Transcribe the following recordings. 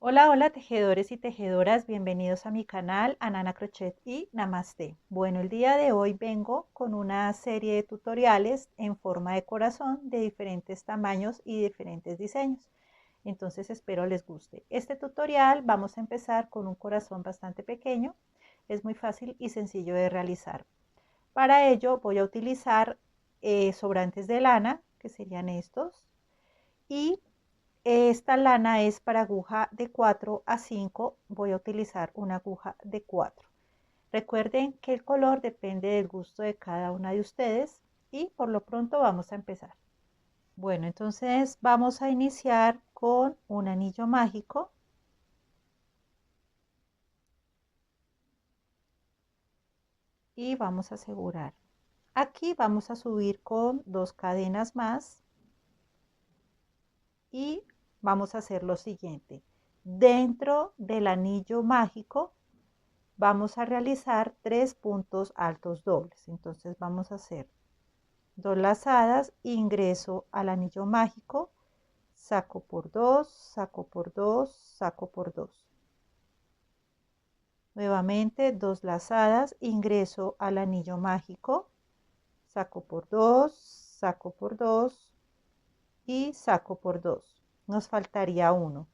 Hola, hola tejedores y tejedoras, bienvenidos a mi canal Anana Crochet y Namaste. Bueno, el día de hoy vengo con una serie de tutoriales en forma de corazón de diferentes tamaños y diferentes diseños. Entonces espero les guste. Este tutorial vamos a empezar con un corazón bastante pequeño. Es muy fácil y sencillo de realizar. Para ello voy a utilizar sobrantes de lana, que serían estos, y esta lana es para aguja de 4 a 5. Voy a utilizar una aguja de 4. Recuerden que el color depende del gusto de cada una de ustedes y por lo pronto vamos a empezar. Bueno, entonces vamos a iniciar con un anillo mágico. Y vamos a asegurar. Aquí vamos a subir con 2 cadenas más y vamos a hacer lo siguiente. Dentro del anillo mágico vamos a realizar 3 puntos altos dobles. Entonces vamos a hacer 2 lazadas, ingreso al anillo mágico, saco por 2, saco por 2, saco por 2. Nuevamente 2 lazadas, ingreso al anillo mágico, saco por 2, saco por 2 y saco por 2. Nos faltaría uno.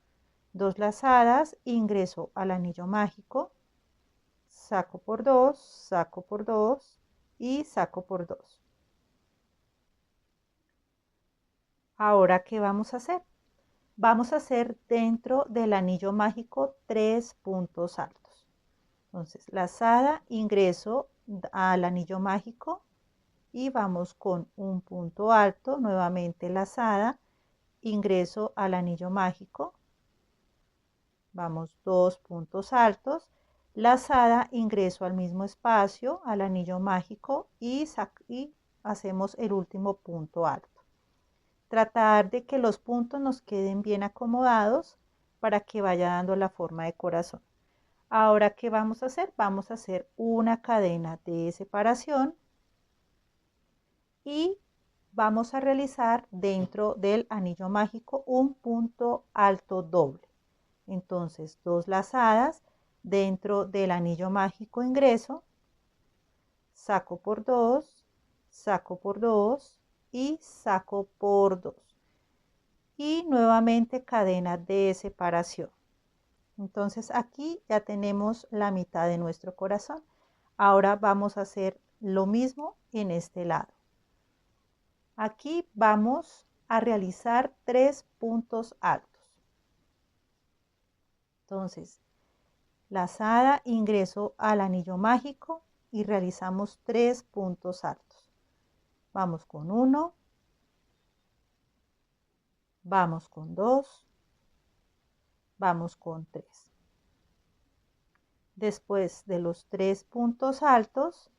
2 lazadas, ingreso al anillo mágico, saco por 2, saco por 2 y saco por 2. Ahora, ¿qué vamos a hacer? Vamos a hacer dentro del anillo mágico 3 puntos altos. Entonces, lazada, ingreso al anillo mágico y vamos con un punto alto, nuevamente lazada, ingreso al anillo mágico, vamos 2 puntos altos, lazada, ingreso al mismo espacio, al anillo mágico y hacemos el último punto alto. Tratar de que los puntos nos queden bien acomodados para que vaya dando la forma de corazón. Ahora, ¿qué vamos a hacer? Vamos a hacer una cadena de separación y vamos a realizar dentro del anillo mágico un punto alto doble. Entonces, 2 lazadas dentro del anillo mágico, ingreso, saco por 2, saco por 2 y saco por 2. Y nuevamente cadena de separación. Entonces aquí ya tenemos la mitad de nuestro corazón. Ahora vamos a hacer lo mismo en este lado. Aquí vamos a realizar 3 puntos altos. Entonces, lazada, ingreso al anillo mágico y realizamos 3 puntos altos. Vamos con 1, vamos con 2, vamos con 3. Después de los 3 puntos altos,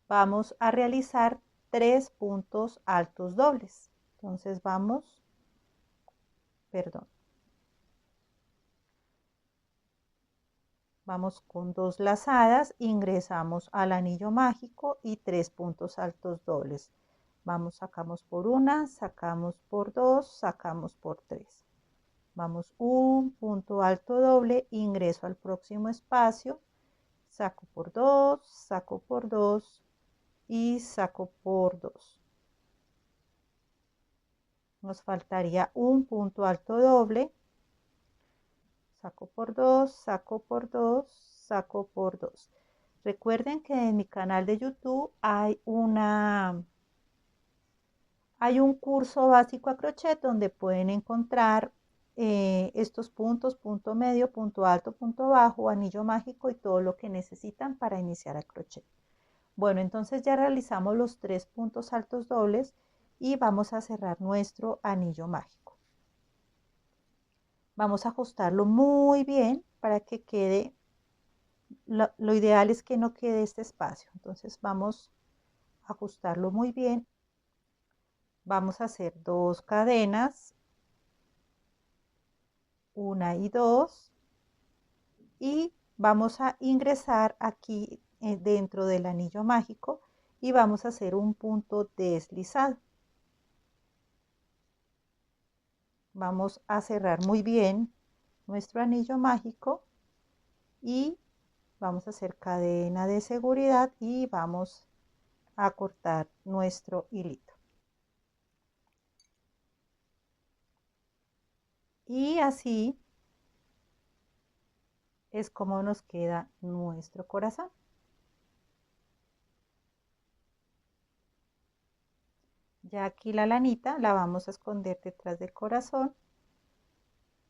vamos a realizar 3 puntos altos dobles. Entonces vamos, vamos con 2 lazadas, ingresamos al anillo mágico y 3 puntos altos dobles. Vamos, sacamos por 1, sacamos por 2, sacamos por 3. Vamos un punto alto doble, ingreso al próximo espacio, saco por 2, saco por 2 y saco por 2. Nos faltaría un punto alto doble, saco por 2, saco por 2, saco por 2. Recuerden que en mi canal de YouTube hay un curso básico a crochet donde pueden encontrar estos puntos, punto medio, punto alto, punto bajo, anillo mágico y todo lo que necesitan para iniciar a crochet. Bueno, entonces ya realizamos los 3 puntos altos dobles y vamos a cerrar nuestro anillo mágico. Vamos a ajustarlo muy bien para que quede, lo ideal es que no quede este espacio. Entonces vamos a ajustarlo muy bien. Vamos a hacer 2 cadenas, 1 y 2, y vamos a ingresar aquí dentro del anillo mágico y vamos a hacer un punto deslizado. Vamos a cerrar muy bien nuestro anillo mágico y vamos a hacer cadena de seguridad y vamos a cortar nuestro hilito. Y así es como nos queda nuestro corazón. Ya aquí la lanita la vamos a esconder detrás del corazón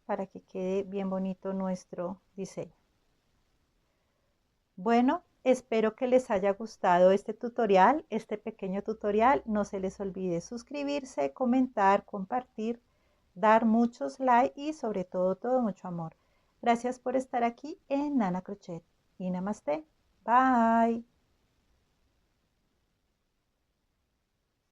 para que quede bien bonito nuestro diseño. Bueno, espero que les haya gustado este tutorial, este pequeño tutorial. No se les olvide suscribirse, comentar, compartir, dar muchos likes y sobre todo mucho amor. Gracias por estar aquí en Nana Crochet y Namaste. Bye.